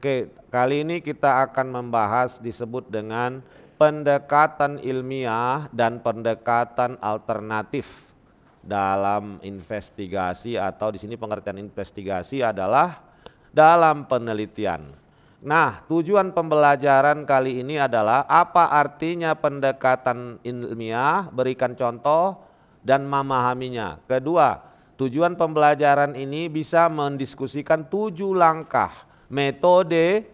Oke, kali ini kita akan membahas disebut dengan pendekatan ilmiah dan pendekatan alternatif dalam investigasi, atau di sini pengertian investigasi adalah dalam penelitian. Nah, tujuan pembelajaran kali ini adalah apa artinya pendekatan ilmiah, berikan contoh dan memahaminya. Kedua, tujuan pembelajaran ini bisa mendiskusikan 7 langkah metode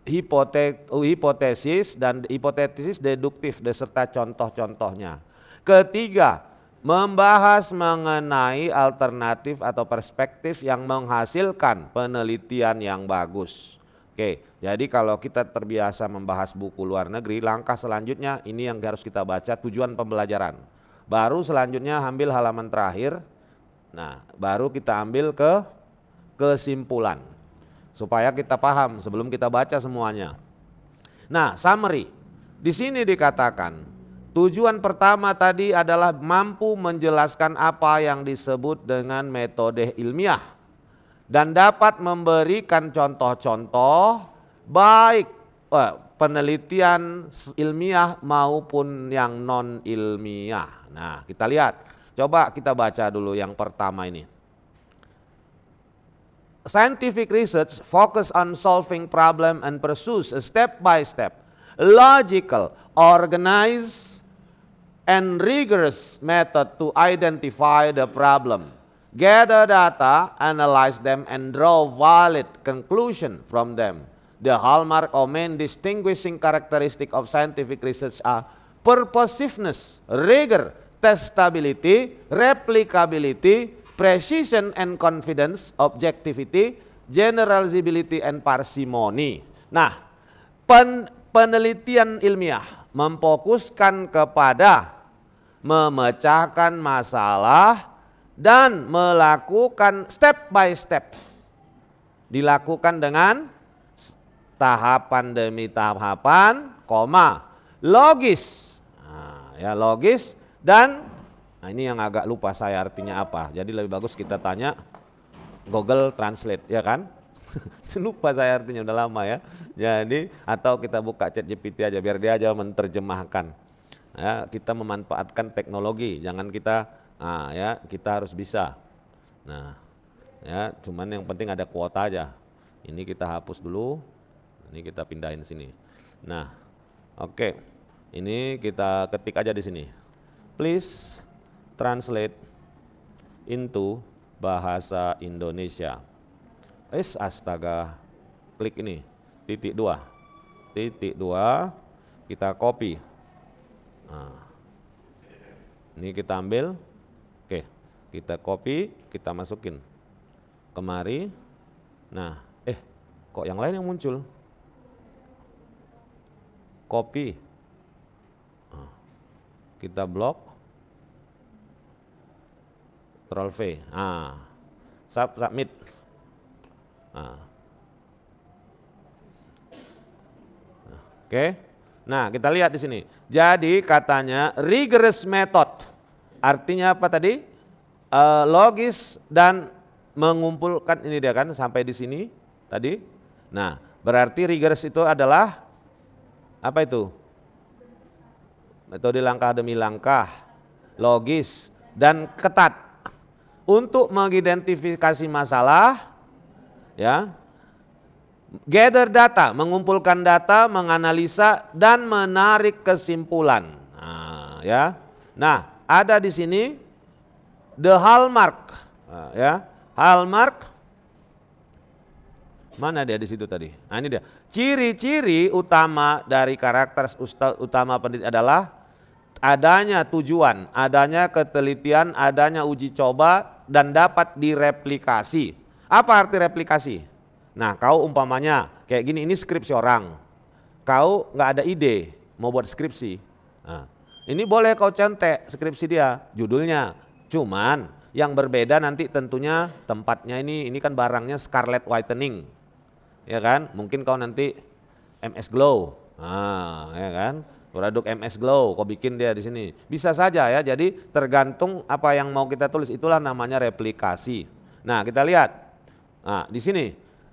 hipotesis dan hipotesis deduktif beserta contoh-contohnya. Ketiga, membahas mengenai alternatif atau perspektif yang menghasilkan penelitian yang bagus. Oke, jadi kalau kita terbiasa membahas buku luar negeri, langkah selanjutnya ini yang harus kita baca, tujuan pembelajaran. Baru selanjutnya ambil halaman terakhir. Nah, baru kita ambil ke kesimpulan. Supaya kita paham sebelum kita baca semuanya. Nah, summary. Di sini dikatakan tujuan pertama tadi adalah mampu menjelaskan apa yang disebut dengan metode ilmiah dan dapat memberikan contoh-contoh baik penelitian ilmiah maupun yang non ilmiah. Nah, kita lihat. Coba kita baca dulu yang pertama ini. Scientific research focus on solving problem and pursues a step-by-step, logical, organized, and rigorous method to identify the problem, gather data, analyze them, and draw valid conclusion from them. The hallmark or main distinguishing characteristic of scientific research are purposiveness, rigor, testability, replicability, precision and confidence, objectivity, generalizability and parsimony. Nah, penelitian ilmiah memfokuskan kepada memecahkan masalah dan melakukan step by step. Dilakukan dengan tahapan demi tahapan, logis. Nah, ya logis dan ini yang agak lupa saya artinya apa. Jadi lebih bagus kita tanya Google Translate, ya kan? Lupa saya artinya, udah lama ya. Jadi atau kita buka ChatGPT aja biar dia aja menerjemahkan. Ya, kita memanfaatkan teknologi, jangan kita ya kita harus bisa. Nah, ya cuman yang penting ada kuota aja. Ini kita hapus dulu. Ini kita pindahin sini. Nah, oke. Ini kita ketik aja di sini. Please translate into bahasa Indonesia. Astaga, klik ini, titik 2, kita copy. Nah, ini kita ambil, oke, kita copy, kita masukin kemari. Nah, kok yang lain yang muncul? Copy, kita blok. Ctrl V, submit. Oke, nah kita lihat di sini. Jadi katanya rigorous method, artinya apa tadi? Logis dan mengumpulkan, ini dia kan sampai di sini tadi. Nah, berarti rigorous itu adalah apa itu? Metode langkah demi langkah, logis dan ketat. Untuk mengidentifikasi masalah, ya, gather data, mengumpulkan data, menganalisa dan menarik kesimpulan. Nah, ya, nah ada di sini the hallmark, ya, hallmark. Mana dia di situ tadi? Nah ini dia. Ciri-ciri utama dari karakter utama peneliti adalah adanya tujuan, adanya ketelitian, adanya uji coba, dan dapat direplikasi. Apa arti replikasi? Nah, kau umpamanya kayak gini, ini skripsi orang. Kau nggak ada ide mau buat skripsi. Nah, ini boleh kau contek skripsi dia, judulnya. Cuman yang berbeda nanti tentunya tempatnya ini kan barangnya scarlet whitening. Ya kan? Mungkin kau nanti MS Glow. Nah, ya kan? Produk MS Glow, kau bikin dia di sini. Bisa saja ya, jadi tergantung apa yang mau kita tulis, itulah namanya replikasi. Nah, kita lihat. Nah, di sini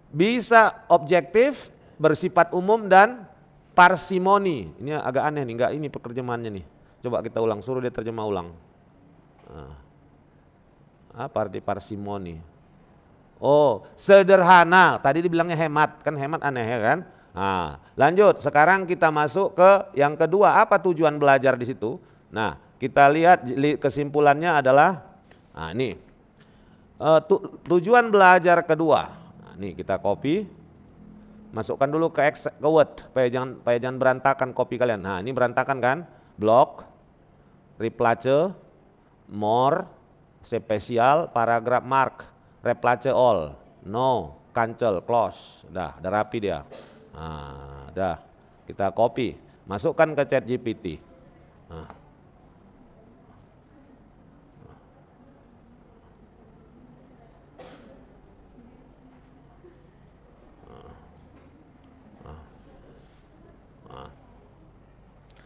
bisa objektif, bersifat umum, dan parsimoni. Ini agak aneh nih, enggak ini penerjemahannya nih. Coba kita ulang, suruh dia terjemah ulang. Apa arti parsimoni? Oh, sederhana. Tadi dibilangnya hemat, kan hemat aneh ya kan? Nah, lanjut. Sekarang kita masuk ke yang kedua. Apa tujuan belajar di situ? Nah, kita lihat kesimpulannya adalah, nah ini tujuan belajar kedua. Nah, ini kita copy, masukkan dulu ke Word, supaya jangan berantakan copy kalian. Nah, ini berantakan kan? Block, replace, more, spesial, paragraf mark, replace all, no, cancel, close. Udah rapi dia. Nah, udah kita copy, masukkan ke ChatGPT. Nah.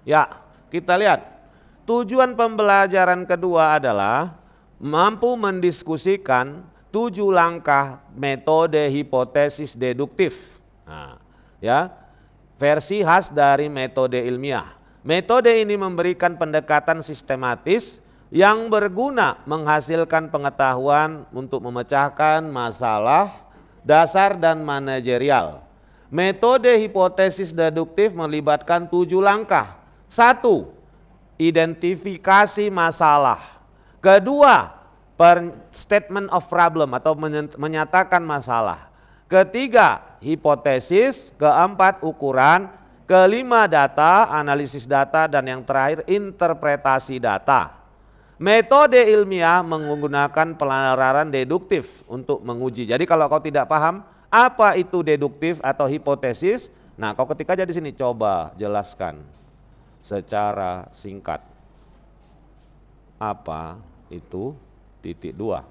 Ya, kita lihat. Tujuan pembelajaran kedua adalah mampu mendiskusikan 7 langkah metode hipotesis deduktif. Nah, ya, versi khas dari metode ilmiah. Metode ini memberikan pendekatan sistematis yang berguna menghasilkan pengetahuan untuk memecahkan masalah dasar dan manajerial. Metode hipotesis deduktif melibatkan 7 langkah. 1. Identifikasi masalah. Kedua, statement of problem atau menyatakan masalah. Ketiga, hipotesis. Keempat, ukuran. Kelima, data, analisis data. Dan yang terakhir, interpretasi data. Metode ilmiah menggunakan penalaran deduktif untuk menguji. Jadi kalau kau tidak paham apa itu deduktif atau hipotesis, nah kau ketik aja di sini, coba jelaskan secara singkat apa itu titik 2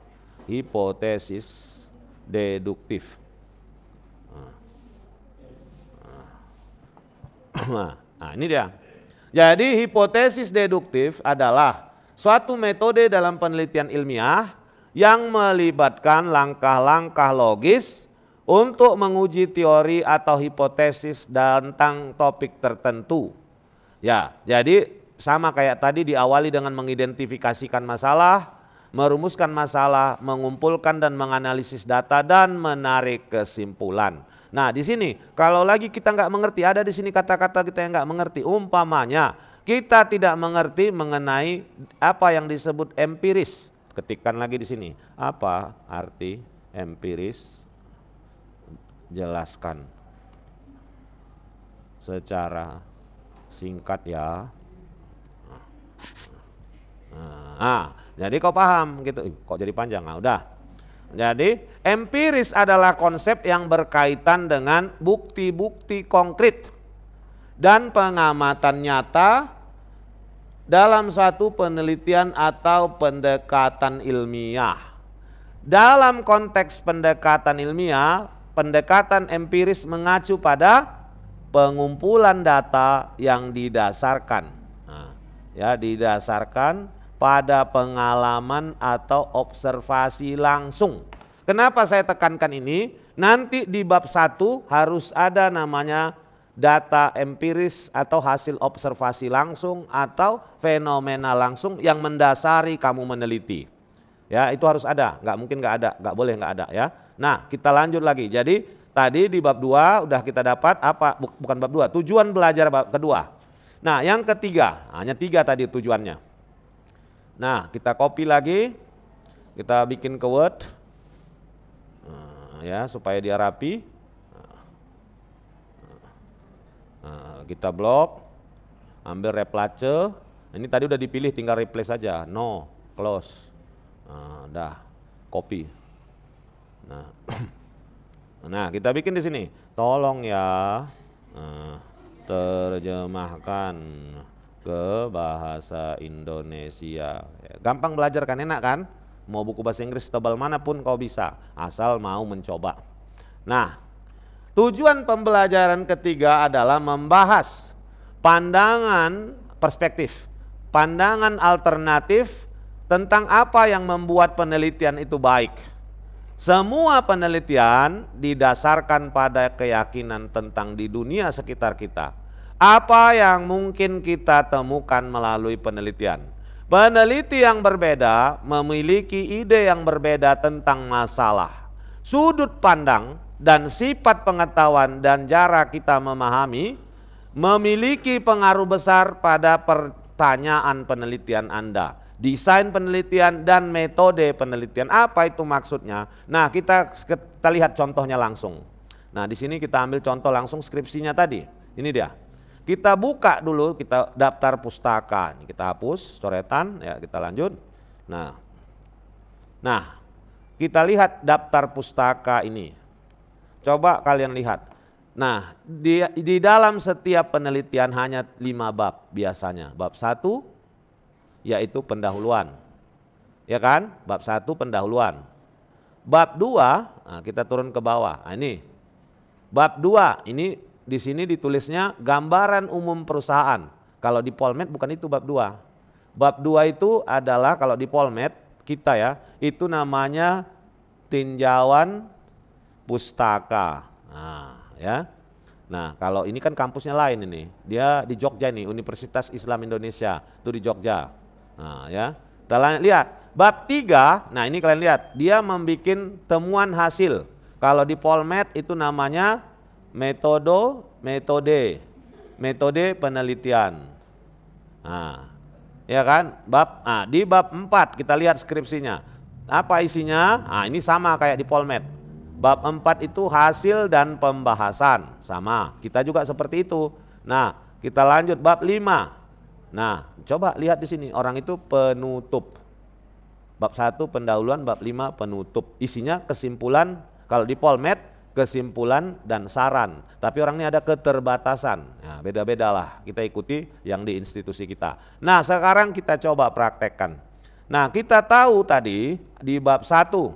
hipotesis deduktif. Nah, ini dia. Jadi hipotesis deduktif adalah suatu metode dalam penelitian ilmiah yang melibatkan langkah-langkah logis untuk menguji teori atau hipotesis tentang topik tertentu. Ya, jadi sama kayak tadi, diawali dengan mengidentifikasikan masalah, merumuskan masalah, mengumpulkan dan menganalisis data, dan menarik kesimpulan. Nah, di sini kalau lagi kita nggak mengerti, ada di sini kata-kata kita yang nggak mengerti. Umpamanya kita tidak mengerti mengenai apa yang disebut empiris. Ketikkan lagi di sini, apa arti empiris? Jelaskan secara singkat ya. Nah, jadi kau paham gitu. Kok jadi panjang? Nah, udah. Jadi empiris adalah konsep yang berkaitan dengan bukti-bukti konkret dan pengamatan nyata dalam suatu penelitian atau pendekatan ilmiah. Dalam konteks pendekatan ilmiah, pendekatan empiris mengacu pada pengumpulan data yang didasarkan, didasarkan pada pengalaman atau observasi langsung. Kenapa saya tekankan ini? Nanti di bab 1 harus ada namanya data empiris atau hasil observasi langsung atau fenomena langsung yang mendasari kamu meneliti. Ya, itu harus ada, nggak mungkin nggak ada, nggak boleh nggak ada ya. Nah, kita lanjut lagi. Jadi tadi di bab 2 udah kita dapat apa, bukan bab 2, tujuan belajar bab kedua. Nah, yang ketiga, hanya 3 tadi tujuannya. Nah, kita copy lagi, kita bikin ke Word, ya supaya dia rapi. Kita blok, ambil replace. Ini tadi udah dipilih, tinggal replace saja. No, close. Dah, copy. Nah, kita bikin di sini. Tolong ya, terjemahkan ke bahasa Indonesia. Gampang belajar kan, enak kan? Mau buku bahasa Inggris tebal manapun kau bisa, asal mau mencoba. Nah, tujuan pembelajaran ketiga adalah membahas pandangan perspektif, pandangan alternatif tentang apa yang membuat penelitian itu baik. Semua penelitian didasarkan pada keyakinan tentang di dunia sekitar kita. Apa yang mungkin kita temukan melalui penelitian? Peneliti yang berbeda memiliki ide yang berbeda tentang masalah. Sudut pandang dan sifat pengetahuan dan cara kita memahami memiliki pengaruh besar pada pertanyaan penelitian Anda. Desain penelitian dan metode penelitian, apa itu maksudnya? Nah, kita lihat contohnya langsung. Nah, di sini kita ambil contoh langsung skripsinya tadi. Ini dia. Kita buka dulu, kita daftar pustaka. Ini kita hapus coretan, ya kita lanjut. Nah, kita lihat daftar pustaka ini. Coba kalian lihat. Nah, di dalam setiap penelitian hanya 5 bab biasanya. Bab 1 yaitu pendahuluan. Ya kan? Bab 1 pendahuluan. Bab 2, nah kita turun ke bawah. Nah, ini. Bab 2, ini di sini ditulisnya gambaran umum perusahaan. Kalau di Polmed bukan itu bab 2. Bab 2 itu adalah kalau di Polmed kita ya, itu namanya tinjauan pustaka. Nah, ya. Nah, kalau ini kan kampusnya lain ini. Dia di Jogja nih, Universitas Islam Indonesia. Itu di Jogja. Nah, ya. Kita lihat bab 3. Nah, ini kalian lihat, dia membuat temuan hasil. Kalau di Polmed itu namanya metode penelitian. Nah, ya kan? Di bab 4 kita lihat skripsinya. Apa isinya? Nah, ini sama kayak di Polmed. Bab 4 itu hasil dan pembahasan, sama. Kita juga seperti itu. Nah, kita lanjut bab 5. Nah, coba lihat di sini, orang itu penutup. Bab 1 pendahuluan, bab 5 penutup. Isinya kesimpulan, kalau di Polmed kesimpulan dan saran. Tapi orang ini ada keterbatasan. Nah, beda-beda lah, kita ikuti yang di institusi kita. Nah, sekarang kita coba praktekkan. Nah, kita tahu tadi di bab 1.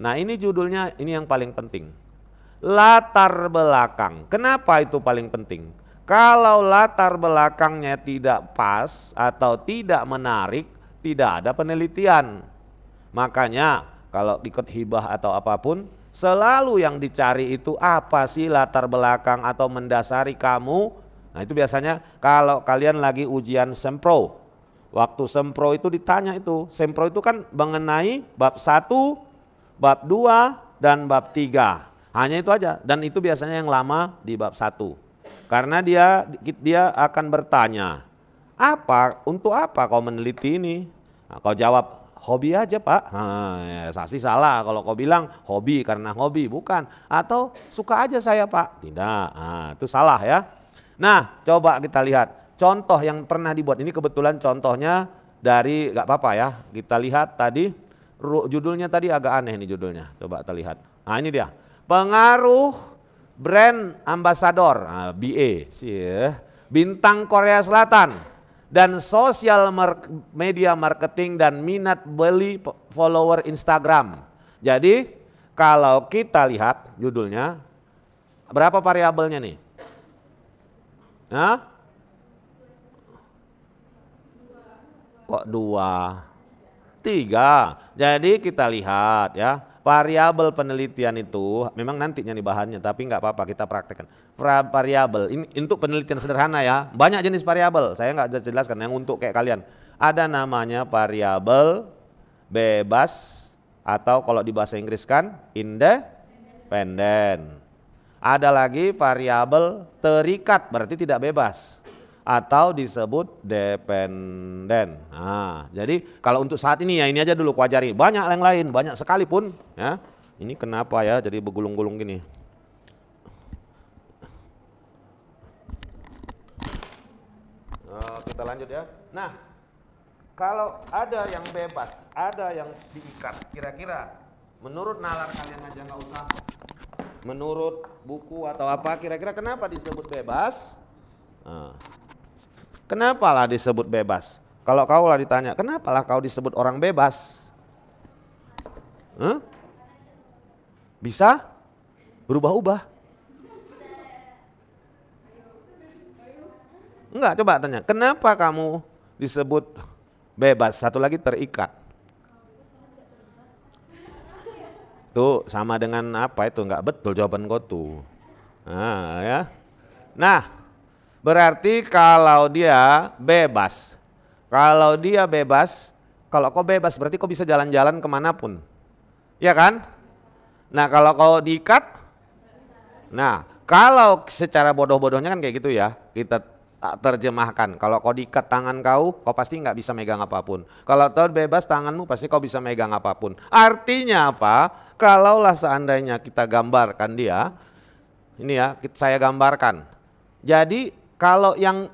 Nah, ini judulnya, ini yang paling penting. Latar belakang. Kenapa itu paling penting? Kalau latar belakangnya tidak pas atau tidak menarik, tidak ada penelitian. Makanya kalau ikut hibah atau apapun, selalu yang dicari itu apa sih latar belakang atau mendasari kamu. Nah, itu biasanya kalau kalian lagi ujian sempro. Waktu sempro itu ditanya itu. Sempro itu kan mengenai bab 1, bab 2, dan bab 3. Hanya itu aja. Dan itu biasanya yang lama di bab 1. Karena dia akan bertanya, untuk apa kau meneliti ini? Nah, kau jawab, hobi aja Pak. Nah, ya, pasti salah kalau kau bilang hobi karena hobi, bukan. Atau suka aja saya Pak. Tidak, nah, itu salah ya. Nah, coba kita lihat contoh yang pernah dibuat. Ini kebetulan contohnya dari, gak apa-apa ya. Kita lihat tadi, judulnya tadi agak aneh nih judulnya. Coba kita lihat. Nah, ini dia. Pengaruh brand ambassador, BA, bintang Korea Selatan, dan sosial media marketing dan minat beli follower Instagram. Jadi kalau kita lihat judulnya, berapa variabelnya nih? Hah? Kok 2? 3. Jadi kita lihat ya. Variabel penelitian itu memang nantinya nih bahannya, tapi nggak apa-apa kita praktekkan. Variabel ini untuk penelitian sederhana ya, banyak jenis variabel. Saya nggak jelaskan yang untuk kayak kalian. Ada namanya variabel bebas atau kalau di bahasa Inggris kan independen. Ada lagi variabel terikat, berarti tidak bebas, atau disebut dependen. Nah, jadi kalau untuk saat ini ya ini aja dulu kuajari. Banyak yang lain, banyak sekalipun ya. Ini kenapa ya jadi bergulung-gulung gini? Kita lanjut ya. Nah, kalau ada yang bebas, ada yang diikat, kira-kira menurut nalar kalian aja, nggak usah menurut buku atau apa, kira-kira kenapa disebut bebas? Nah, kenapa lah disebut bebas? Kalau kau lah ditanya, kenapa lah kau disebut orang bebas? Bisa berubah-ubah? Enggak, coba tanya, kenapa kamu disebut bebas? Satu lagi terikat. Tuh sama dengan apa itu, nggak betul jawaban kau tuh. Nah, ya. Nah, berarti kalau dia bebas. Kalau dia bebas, kalau kau bebas berarti kau bisa jalan-jalan kemanapun. Ya kan? Nah kalau kau diikat, nah kalau secara bodoh-bodohnya kan kayak gitu ya, kita terjemahkan. Kalau kau diikat tangan kau pasti nggak bisa megang apapun. Kalau kau bebas tanganmu pasti kau bisa megang apapun. Artinya apa? Kalaulah seandainya kita gambarkan dia, ini ya saya gambarkan. Jadi kalau yang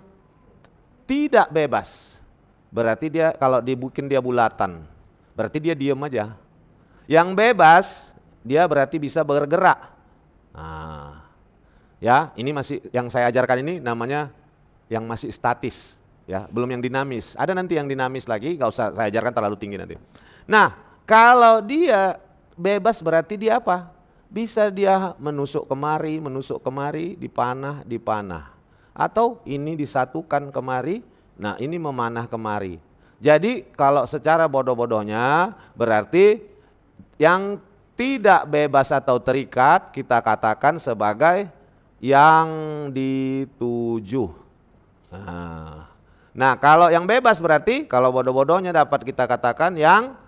tidak bebas, berarti dia kalau dibikin dia bulatan, berarti dia diem aja. Yang bebas, dia berarti bisa bergerak. Nah, ya ini masih yang saya ajarkan ini namanya yang masih statis, ya belum yang dinamis. Ada nanti yang dinamis lagi, nggak usah saya ajarkan terlalu tinggi nanti. Nah, kalau dia bebas berarti dia apa? Bisa dia menusuk kemari, dipanah. Atau ini disatukan kemari, nah ini memanah kemari. Jadi kalau secara bodoh-bodohnya berarti yang tidak bebas atau terikat kita katakan sebagai yang dituju. Nah kalau yang bebas berarti kalau bodoh-bodohnya dapat kita katakan yang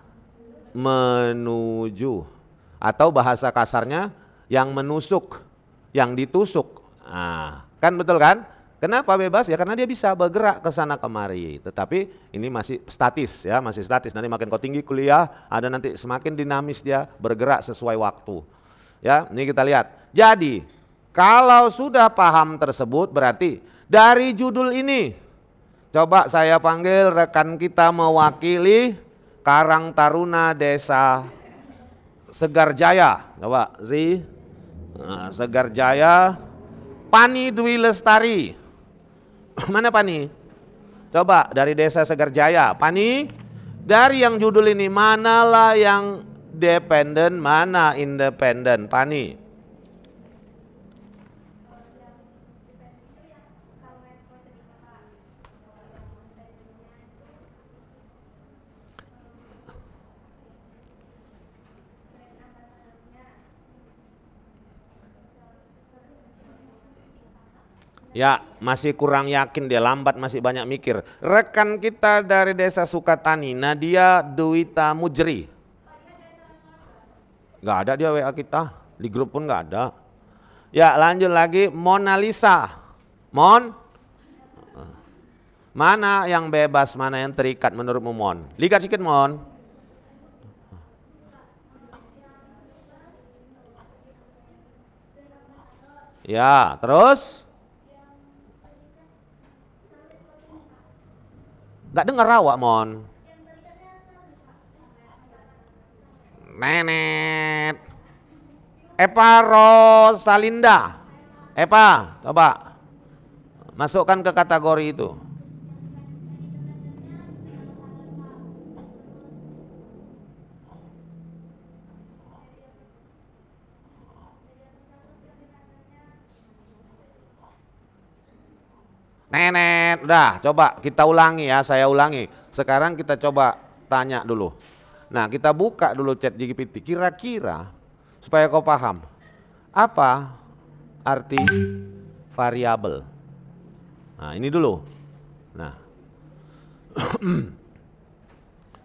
menuju. Atau bahasa kasarnya yang menusuk, yang ditusuk. Nah, kan betul kan? Kenapa bebas? Ya karena dia bisa bergerak ke sana kemari. Tetapi ini masih statis ya, masih statis. Nanti makin kau tinggi kuliah, ada nanti semakin dinamis dia bergerak sesuai waktu. Ya, ini kita lihat. Jadi, kalau sudah paham tersebut berarti dari judul ini coba saya panggil rekan kita mewakili Karang Taruna Desa Segarjaya. Coba, Segarjaya, Pani Dwi Lestari. Mana Pani? Coba dari Desa Segarjaya. Pani, dari yang judul ini manalah yang dependen, mana independen? Pani. Ya, masih kurang yakin dia, lambat, masih banyak mikir. Rekan kita dari Desa Sukatani, Nadia Duwita Mujri. Gak ada dia WA kita, di grup pun gak ada. Ya, lanjut lagi, Mona Lisa. Mon, mana yang bebas, mana yang terikat menurutmu Mon? Lihat sedikit Mon. Ya, terus? Gak dengar awak Mon. Nenet. Epa Rosalinda. Epa, coba masukkan ke kategori itu. Nenet, udah coba kita ulangi ya, saya ulangi. Sekarang kita coba tanya dulu. Nah kita buka dulu chat GPT, kira-kira supaya kau paham. Apa arti variabel? Nah ini dulu. Nah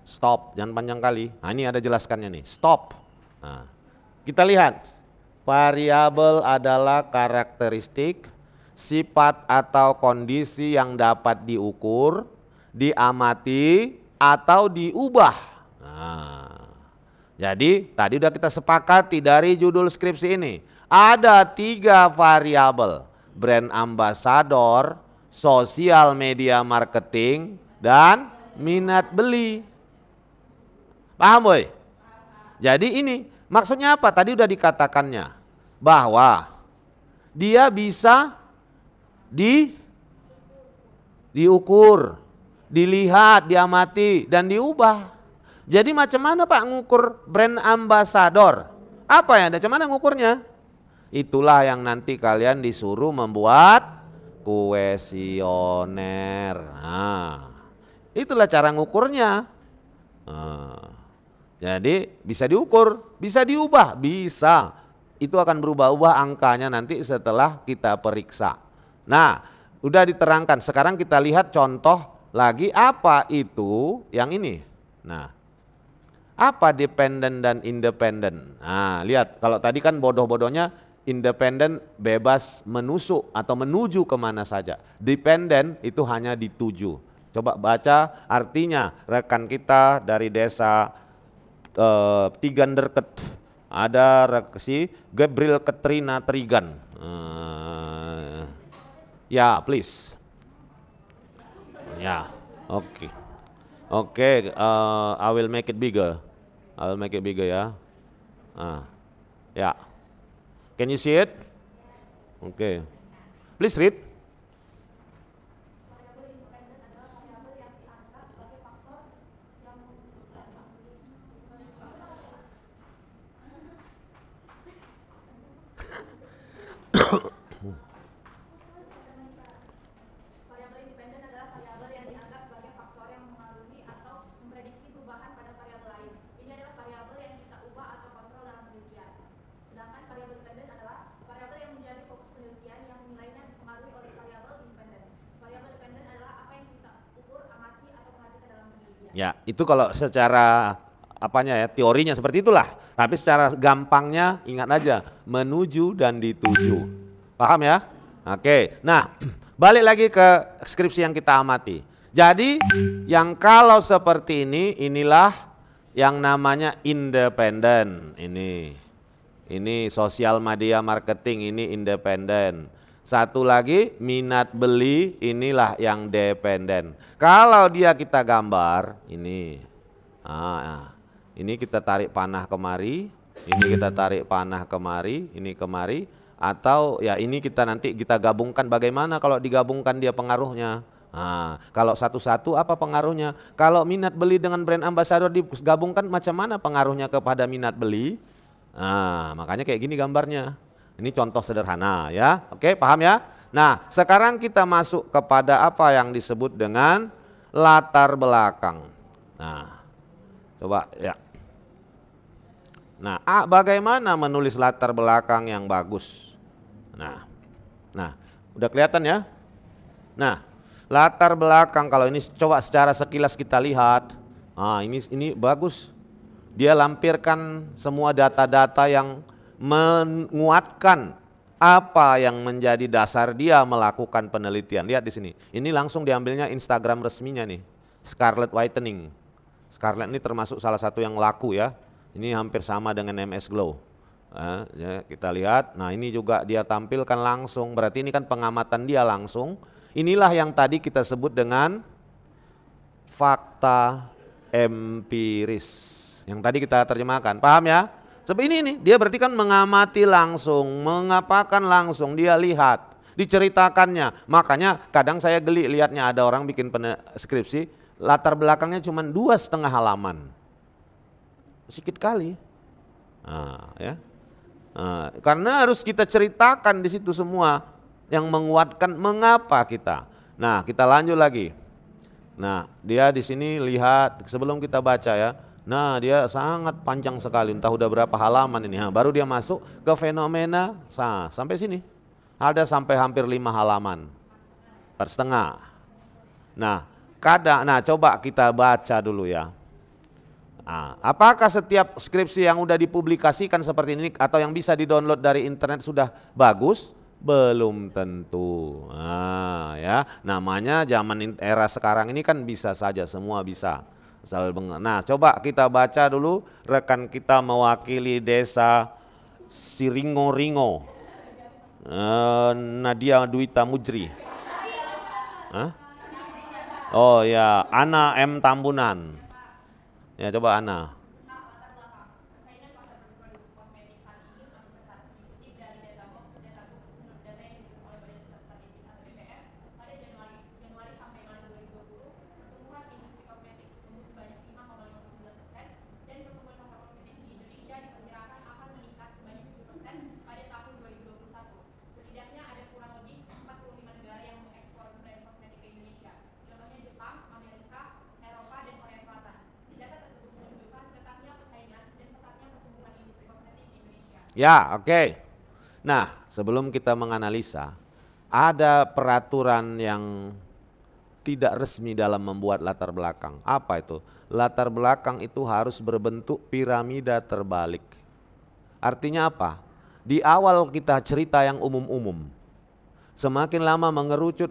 stop, jangan panjang kali. Nah ini ada jelaskannya nih, stop. Nah, kita lihat, variabel adalah karakteristik, sifat atau kondisi yang dapat diukur, diamati, atau diubah. Nah, jadi tadi udah kita sepakati dari judul skripsi ini. Ada 3 variabel, brand ambassador, sosial media marketing, dan minat beli. Paham boy? Jadi ini maksudnya apa? Tadi udah dikatakannya bahwa dia bisa diukur, dilihat, diamati, dan diubah. Jadi macam mana Pak ngukur brand ambassador? Apa ya? Macam mana ngukurnya? Itulah yang nanti kalian disuruh membuat kuesioner. Nah, itulah cara ngukurnya. Nah, Jadi bisa diukur, bisa diubah, bisa. Itu akan berubah-ubah angkanya nanti setelah kita periksa. Nah, udah diterangkan. Sekarang kita lihat contoh lagi apa itu yang ini. Nah, apa dependent dan independent? Nah, lihat kalau tadi kan bodoh-bodohnya independent bebas menusuk atau menuju kemana saja. Dependent itu hanya dituju. Coba baca artinya rekan kita dari desa Tiganderket. Ada reaksi Gabriel Katrina Trigan. Ya, please. Ya, oke. Oke, I will make it bigger. I will make it bigger ya. Ya. Can you see it? Oke. Please read. Ya, itu kalau secara apanya ya, teorinya seperti itulah. Tapi secara gampangnya ingat aja, menuju dan dituju. Paham ya? Oke. Nah, balik lagi ke skripsi yang kita amati. Jadi, yang kalau seperti ini, inilah yang namanya independen. Ini sosial media marketing, ini independen. Satu lagi minat beli, inilah yang dependen. Kalau dia kita gambar, ini kita tarik panah kemari, ini kita tarik panah kemari, ini kemari, atau ya ini kita nanti kita gabungkan bagaimana kalau digabungkan dia pengaruhnya. Nah, kalau satu-satu apa pengaruhnya? Kalau minat beli dengan brand ambassador digabungkan macam mana pengaruhnya kepada minat beli? Nah, makanya kayak gini gambarnya. Ini contoh sederhana ya, oke paham ya? Nah sekarang kita masuk kepada apa yang disebut dengan latar belakang. Nah coba ya. Nah bagaimana menulis latar belakang yang bagus? Nah udah kelihatan ya? Nah latar belakang kalau ini coba secara sekilas kita lihat. Nah ini bagus. Dia lampirkan semua data-data yang menguatkan apa yang menjadi dasar dia melakukan penelitian. Lihat di sini. Ini langsung diambilnya Instagram resminya nih. Scarlett Whitening. Scarlett ini termasuk salah satu yang laku ya. Ini hampir sama dengan MS Glow. Ya, kita lihat. Nah, ini juga dia tampilkan langsung. Berarti ini kan pengamatan dia langsung. Inilah yang tadi kita sebut dengan fakta empiris. Yang tadi kita terjemahkan. Paham ya? Sebab ini dia berarti kan mengamati langsung, mengapakan langsung, dia lihat, diceritakannya. Makanya kadang saya geli lihatnya ada orang bikin skripsi, latar belakangnya cuma 2,5 halaman. Sedikit kali. Karena harus kita ceritakan di situ semua yang menguatkan mengapa kita. Nah, kita lanjut lagi. Nah, dia di sini lihat sebelum kita baca ya. Nah dia sangat panjang sekali, entah udah berapa halaman ini. Baru dia masuk ke fenomena, sampai sini. Ada sampai hampir 5 halaman, per setengah. Nah coba kita baca dulu ya. Apakah setiap skripsi yang udah dipublikasikan seperti ini atau yang bisa di-download dari internet sudah bagus? Belum tentu. Ya, namanya zaman era sekarang ini kan bisa saja, semua bisa. Nah coba kita baca dulu, rekan kita mewakili desa Siringo-Ringo, Nadia Dwita Mujri. Oh ya, Ana M. Tambunan. Ya coba Ana. Ya, oke. Nah, sebelum kita menganalisa, ada peraturan yang tidak resmi dalam membuat latar belakang. Apa itu? Latar belakang itu harus berbentuk piramida terbalik. Artinya apa? Di awal kita cerita yang umum-umum. Semakin lama mengerucut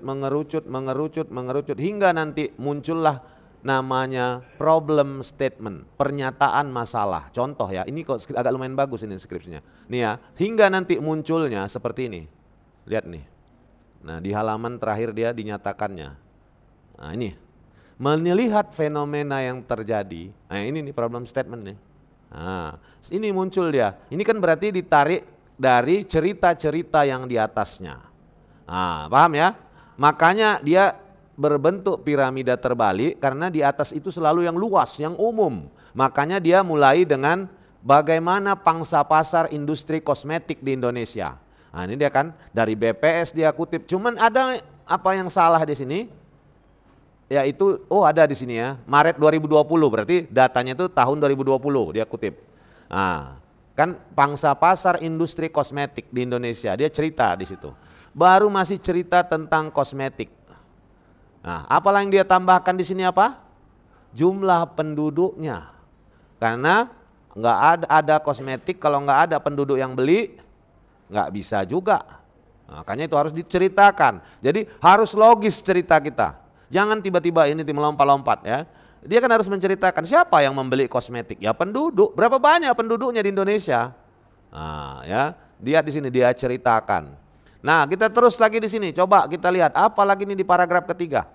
hingga nanti muncullah namanya problem statement, pernyataan masalah. Contoh ya, ini kok agak lumayan bagus ini skripsinya. Nih ya, hingga nanti munculnya seperti ini. Lihat nih. Nah, di halaman terakhir dia dinyatakannya. Nah, ini. Melihat fenomena yang terjadi. Nah, ini nih problem statement nih. Nah, ini muncul dia. Ini kan berarti ditarik dari cerita-cerita yang di atasnya. Nah, paham ya? Makanya dia berbentuk piramida terbalik karena di atas itu selalu yang luas, yang umum. Makanya dia mulai dengan bagaimana pangsa pasar industri kosmetik di Indonesia. Nah, ini dia kan dari BPS dia kutip. Cuman ada apa yang salah di sini? Yaitu ada di sini ya, Maret 2020, berarti datanya itu tahun 2020 dia kutip. Nah, kan pangsa pasar industri kosmetik di Indonesia, dia cerita di situ. Baru masih cerita tentang kosmetik. Nah, apalah yang dia tambahkan di sini apa? Jumlah penduduknya. Karena nggak ada kosmetik kalau nggak ada penduduk yang beli, nggak bisa juga. Makanya itu harus diceritakan. Jadi harus logis cerita kita. Jangan tiba-tiba ini melompat-lompat ya. Dia kan harus menceritakan siapa yang membeli kosmetik. Ya penduduk. Berapa banyak penduduknya di Indonesia? Nah, ya, dia di sini dia ceritakan. Nah, kita terus lagi di sini. Coba kita lihat apa lagi nih di paragraf ketiga.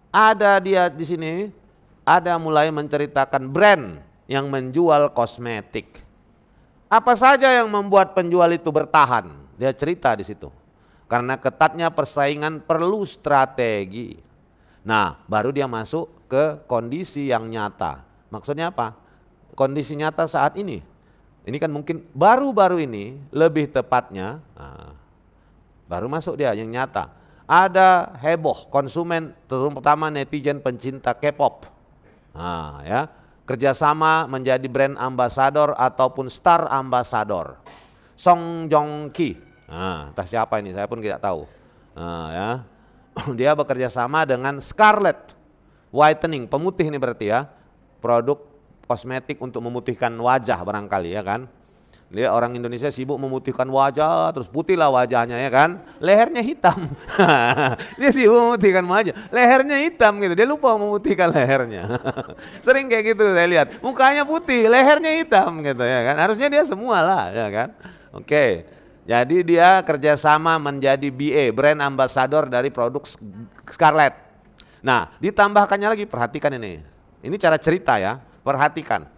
Ada dia di sini, ada mulai menceritakan brand yang menjual kosmetik. Apa saja yang membuat penjual itu bertahan? Dia cerita di situ. Karena ketatnya persaingan perlu strategi. Nah, baru dia masuk ke kondisi yang nyata. Maksudnya apa? Kondisi nyata saat ini. Ini kan mungkin baru-baru ini lebih tepatnya. Baru masuk dia yang nyata. Ada heboh konsumen, terutama netizen pencinta K-pop. Nah, ya, kerjasama menjadi brand ambassador ataupun star ambassador. Song Joong Ki. Nah, entah siapa ini, saya pun tidak tahu. Nah, ya, dia bekerja sama dengan Scarlett Whitening, pemutih ini berarti ya, produk kosmetik untuk memutihkan wajah barangkali ya kan. Dia orang Indonesia sibuk memutihkan wajah, terus putihlah wajahnya ya kan, lehernya hitam. Dia sibuk memutihkan wajah, lehernya hitam gitu, dia lupa memutihkan lehernya. Sering kayak gitu saya lihat, mukanya putih, lehernya hitam gitu ya kan, harusnya dia semua lah ya kan. Oke, jadi dia kerjasama menjadi BA, brand ambassador dari produk Scarlett. Nah, ditambahkannya lagi, perhatikan ini cara cerita ya, perhatikan.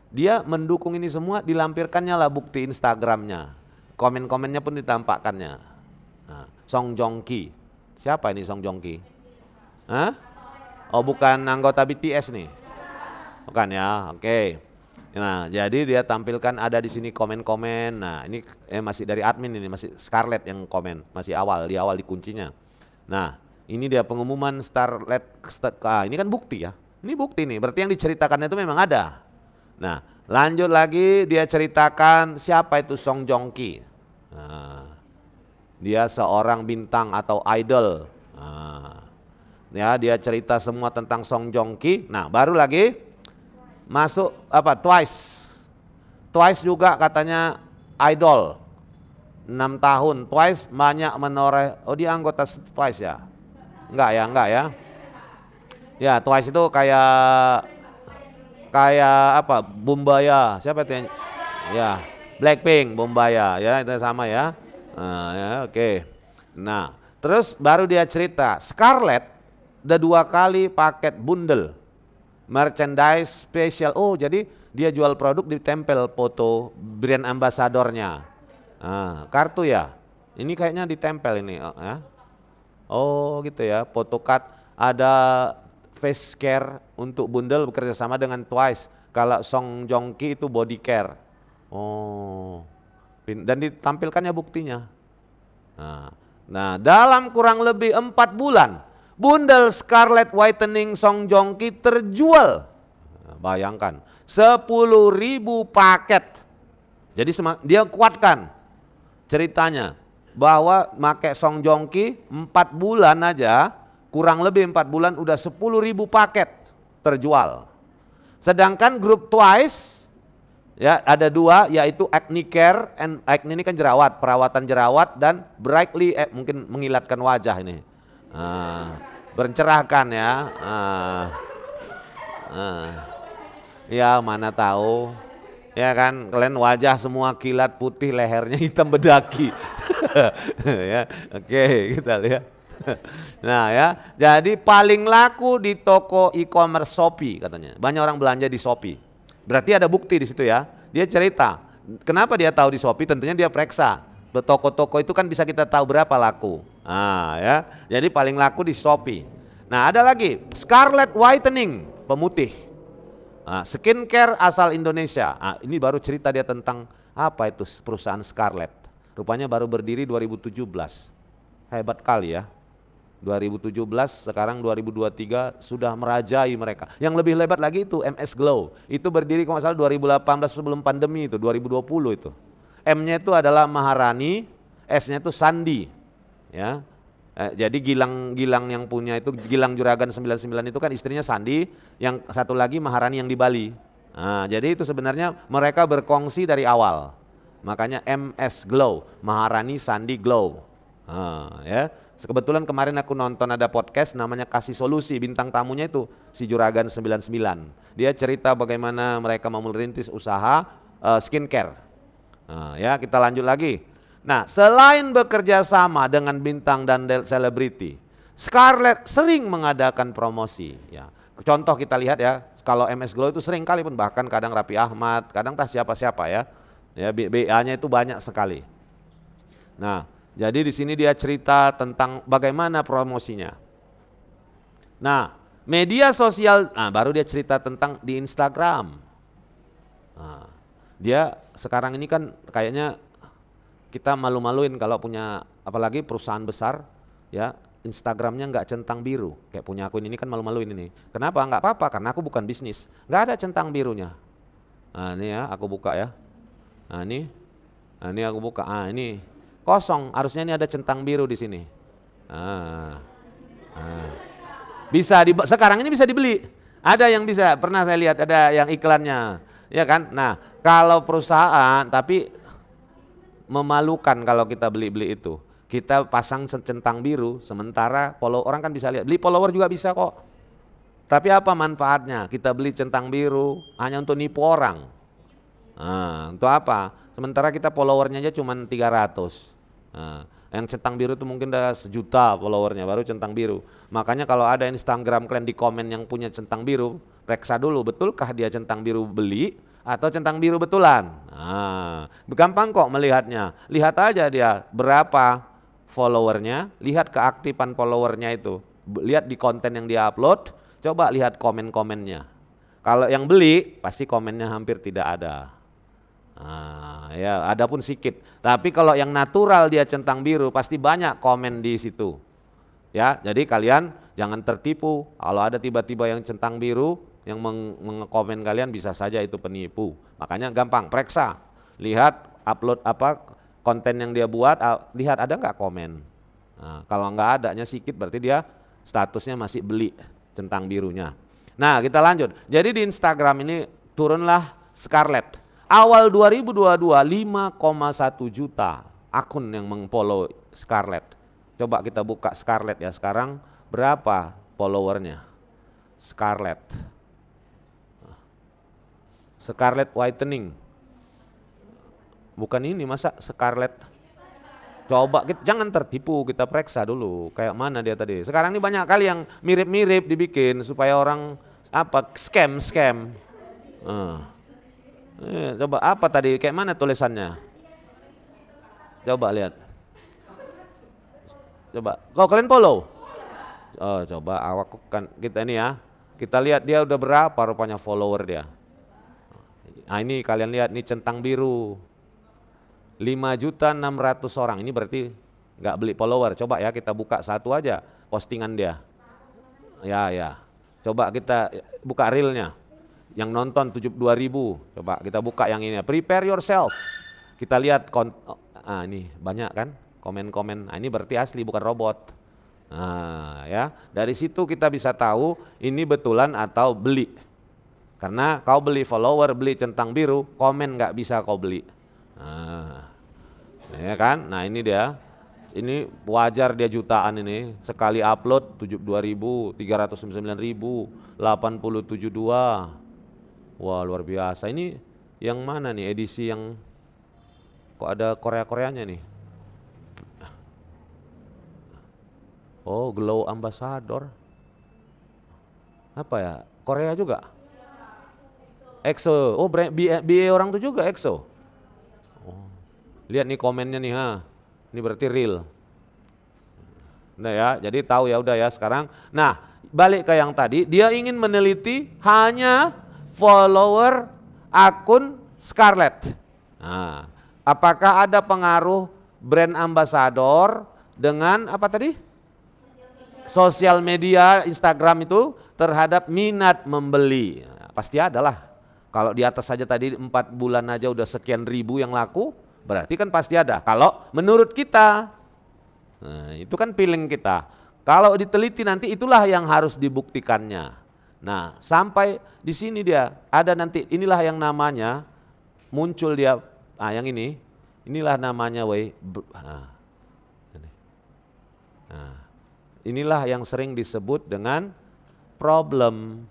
Dia mendukung ini semua, dilampirkannya lah bukti Instagramnya, komen-komennya pun ditampakkannya. Nah, Song Joong Ki, siapa ini Song Joong Ki? Hah? Oh bukan anggota BTS nih, bukan ya? Oke. Nah jadi dia tampilkan ada di sini komen-komen. Nah ini masih dari admin ini, masih Scarlett yang komen, masih di awal di kuncinya. Nah ini dia pengumuman Scarlett. Ini kan bukti ya, ini bukti nih, berarti yang diceritakan itu memang ada. Nah, lanjut lagi dia ceritakan siapa itu Song Joong Ki. Nah, dia seorang bintang atau idol. Nah, ya dia cerita semua tentang Song Joong Ki. Nah, baru lagi masuk apa? Twice. Twice juga katanya idol. 6 tahun. Twice banyak menoreh. Oh, dia anggota Twice ya? Enggak ya. Ya, Twice itu kayak apa, Bumbaya, siapa itu yang ya, Blackpink, Bumbaya ya, itu sama ya. Nah, ya oke. Nah terus baru dia cerita Scarlett udah 2 kali paket bundle merchandise spesial. Oh jadi dia jual produk ditempel foto brand ambasadornya. Nah, kartu ya, ini kayaknya ditempel ini ya. Oh gitu ya, photocard, ada face care untuk bundle bekerja sama dengan Twice. Kalau Song Joong Ki itu body care. Oh, dan ditampilkannya buktinya. Nah, dalam kurang lebih 4 bulan, bundle Scarlett Whitening Song Joong Ki terjual. Nah, bayangkan, 10.000 paket. Jadi dia kuatkan ceritanya bahwa make Song Joong Ki 4 bulan aja, kurang lebih 4 bulan udah 10.000 paket terjual. Sedangkan grup Twice ya ada 2, yaitu Acne Care, acne ini kan jerawat, perawatan jerawat, dan Brightly mungkin mengilatkan wajah ini. Bercerahkan ya. Ya mana tahu. Ya kan, kalian wajah semua kilat putih, lehernya hitam bedaki. Ya, oke, kita lihat. Nah ya, jadi paling laku di toko e-commerce Shopee katanya. Banyak orang belanja di Shopee. Berarti ada bukti di situ ya. Dia cerita. Kenapa dia tahu di Shopee? Tentunya dia periksa. Toko-toko itu kan bisa kita tahu berapa laku. Nah ya, jadi paling laku di Shopee. Nah ada lagi Scarlett Whitening, pemutih. Skincare asal Indonesia. Ini baru cerita dia tentang apa itu perusahaan Scarlett. Rupanya baru berdiri 2017. Hebat kali ya. 2017, sekarang 2023 sudah merajai mereka. Yang lebih hebat lagi itu MS Glow. Itu berdiri kalau nggak salah 2018 sebelum pandemi itu, 2020 itu. M-nya itu adalah Maharani, S-nya itu Sandi. Ya. Jadi Gilang yang punya itu, Gilang Juragan 99 itu kan istrinya Sandi, yang satu lagi Maharani yang di Bali. Jadi itu sebenarnya mereka berkongsi dari awal. Makanya MS Glow, Maharani Sandi Glow. Ya. Kebetulan kemarin aku nonton ada podcast namanya Kasih Solusi, bintang tamunya itu si Juragan 99. Dia cerita bagaimana mereka mau merintis usaha skincare. Ya, kita lanjut lagi. Nah, selain bekerja sama dengan bintang dan selebriti, Scarlett sering mengadakan promosi. Ya, contoh kita lihat ya, kalau MS Glow itu sering kali pun, bahkan kadang Raffi Ahmad, kadang tak siapa-siapa ya. Ya, BA-nya itu banyak sekali. Nah, jadi di sini dia cerita tentang bagaimana promosinya. Nah, media sosial, baru dia cerita tentang di Instagram. Dia sekarang ini kan kayaknya kita malu-maluin kalau punya apalagi perusahaan besar ya, Instagramnya nggak centang biru kayak punya aku ini kan malu-maluin ini. Kenapa? Nggak apa-apa karena aku bukan bisnis, nggak ada centang birunya. Ini ya aku buka ya. Ini aku buka. Ini kosong, harusnya ini ada centang biru di sini. Bisa sekarang ini bisa dibeli. Ada yang bisa, pernah saya lihat ada yang iklannya, ya kan? Nah kalau perusahaan tapi memalukan kalau kita beli itu. Kita pasang centang biru, sementara orang kan bisa lihat. Beli follower juga bisa kok. Tapi apa manfaatnya? Kita beli centang biru hanya untuk nipu orang. Untuk apa? Sementara kita followernya aja cuma 300. Yang centang biru itu mungkin udah 1 juta followernya, baru centang biru. Makanya kalau ada Instagram kalian di komen yang punya centang biru, periksa dulu betulkah dia centang biru beli atau centang biru betulan. Gampang kok melihatnya. Lihat aja dia berapa followernya, lihat keaktifan followernya itu. Lihat di konten yang dia upload, coba lihat komen-komennya. Kalau yang beli pasti komennya hampir tidak ada. Ya, ada pun sedikit. Tapi kalau yang natural dia centang biru pasti banyak komen di situ. Ya, jadi kalian jangan tertipu. Kalau ada tiba-tiba yang centang biru yang mengkomen kalian, bisa saja itu penipu. Makanya gampang, periksa, lihat upload apa konten yang dia buat, lihat ada nggak komen. Kalau nggak adanya sedikit berarti dia statusnya masih beli centang birunya. Nah kita lanjut. Jadi di Instagram ini turunlah Scarlett. Awal 2022 5,1 juta akun yang mengfollow Scarlett. Coba kita buka Scarlett ya, sekarang berapa followernya Scarlett. Scarlett Whitening. Bukan ini, masa Scarlett. Coba jangan tertipu, kita periksa dulu kayak mana dia tadi. Sekarang ini banyak kali yang mirip-mirip dibikin supaya orang scam. Coba apa tadi, kayak mana tulisannya? Coba lihat. Coba, kau kalian follow? Coba awak kan kita ini ya. Kita lihat dia udah berapa rupanya follower dia. Ini kalian lihat, ini centang biru 5.600.000 orang. Ini berarti nggak beli follower. Coba ya kita buka satu aja postingan dia. Ya. Coba kita buka reelnya. Yang nonton 72.000. Coba kita buka yang ini. Prepare yourself. kita lihat ini banyak kan komen-komen. Nah, ini berarti asli bukan robot. Nah, ya, dari situ kita bisa tahu ini betulan atau beli. Karena kau beli follower, beli centang biru, komen nggak bisa kau beli. Nah, ya kan? Nah, ini dia. Ini wajar dia jutaan ini. Sekali upload 72.000, 309.000, 87.2. Wah, luar biasa. Ini yang mana nih edisi yang kok ada Korea-Koreanya nih? Oh, Glow Ambassador. Apa ya? Korea juga? EXO. Oh, BA orang tuh juga EXO. Oh. Lihat nih komennya nih, ha. Ini berarti real. Nah ya, jadi tahu ya udah ya sekarang. Nah, balik ke yang tadi, dia ingin meneliti hanya follower akun Scarlett. Nah, apakah ada pengaruh brand ambassador dengan apa tadi? Sosial media Instagram itu terhadap minat membeli. Nah, pasti ada lah. Kalau di atas saja tadi 4 bulan aja udah sekian ribu yang laku, berarti kan pasti ada. Kalau menurut kita, nah, itu kan feeling kita. Kalau diteliti nanti itulah yang harus dibuktikannya. Nah, sampai di sini dia ada nanti inilah yang namanya muncul dia. Yang ini, inilah namanya inilah yang sering disebut dengan problem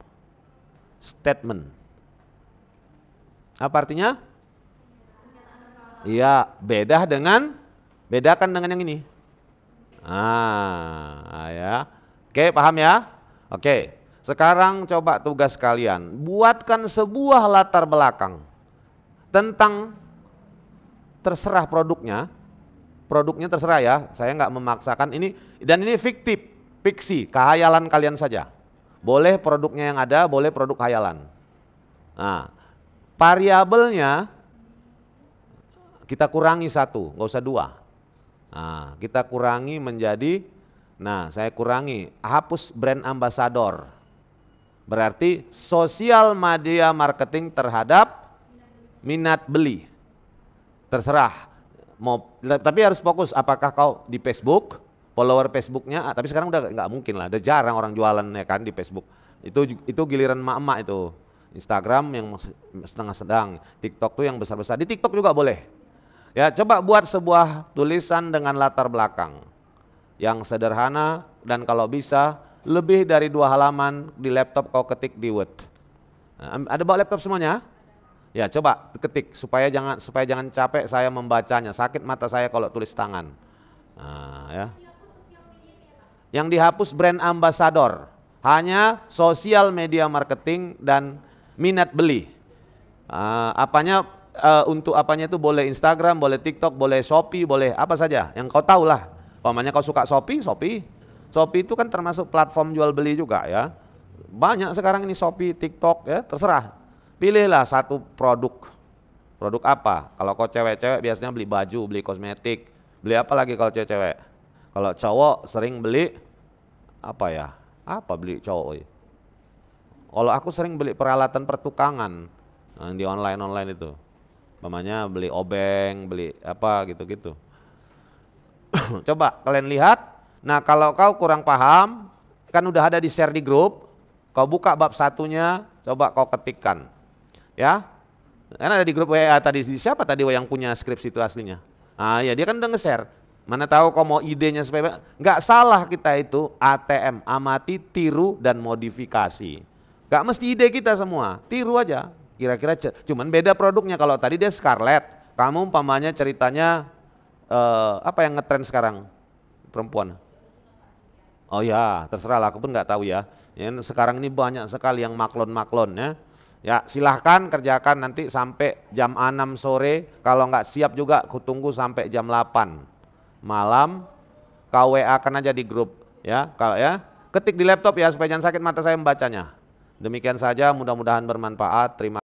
statement. Apa artinya? Iya, bedakan dengan yang ini. Ya. Oke, paham ya? Oke, sekarang coba tugas kalian. Buatkan sebuah latar belakang tentang terserah produknya. Produknya terserah ya, saya nggak memaksakan ini. Dan ini fiktif, fiksi, khayalan kalian saja. Boleh produknya yang ada, boleh produk khayalan. Nah, variabelnya kita kurangi 1, nggak usah 2. Nah, kita kurangi menjadi, saya kurangi, hapus brand ambassador. Berarti sosial media marketing terhadap minat beli. Terserah, tapi harus fokus apakah kau di Facebook, follower Facebooknya, tapi sekarang udah nggak mungkin lah, udah jarang orang jualan ya kan di Facebook. Itu giliran emak-emak itu. Instagram yang sedang-sedang, TikTok tuh yang besar-besar. Di TikTok juga boleh. Ya, coba buat sebuah tulisan dengan latar belakang yang sederhana dan kalau bisa lebih dari 2 halaman di laptop kau ketik di Word. Ada bawa laptop semuanya? Ya, coba ketik supaya jangan capek saya membacanya. Sakit mata saya kalau tulis tangan. Ya. Yang dihapus brand ambassador, hanya sosial media marketing dan minat beli. Untuk apanya itu boleh Instagram, boleh TikTok, boleh Shopee, boleh apa saja yang kau tahu lah. Umpamanya kau suka Shopee itu kan termasuk platform jual beli juga ya. Banyak sekarang ini Shopee, TikTok ya, terserah. Pilihlah satu produk. Produk apa? Kalau kau cewek-cewek biasanya beli baju, beli kosmetik, beli apa lagi kalau cewek-cewek? Kalau cowok sering beli apa ya? Apa beli cowok? Kalau aku sering beli peralatan pertukangan di online itu. Umpamanya beli obeng, beli apa gitu-gitu. Coba kalian lihat. Nah, kalau kau kurang paham, kan udah ada di share di grup. Kau buka bab 1-nya, coba kau ketikkan. Ya. Kan ada di grup WA tadi. Siapa tadi yang punya skripsi itu aslinya? Ya dia kan udah nge-share. Mana tahu kau mau idenya supaya nggak salah kita itu ATM, amati, tiru dan modifikasi. Nggak mesti ide kita semua, tiru aja. Kira-kira cuman beda produknya. Kalau tadi dia Scarlett, kamu umpamanya ceritanya apa yang ngetren sekarang perempuan? Oh ya, terserah lah, aku pun nggak tahu ya. Sekarang ini banyak sekali yang maklon ya. Ya silahkan kerjakan nanti sampai jam 6 sore. Kalau nggak siap juga, aku tunggu sampai jam 8 malam. Kau WA kan aja di grup ya. Kalau ya ketik di laptop ya supaya jangan sakit mata saya membacanya. Demikian saja, mudah-mudahan bermanfaat. Terima kasih.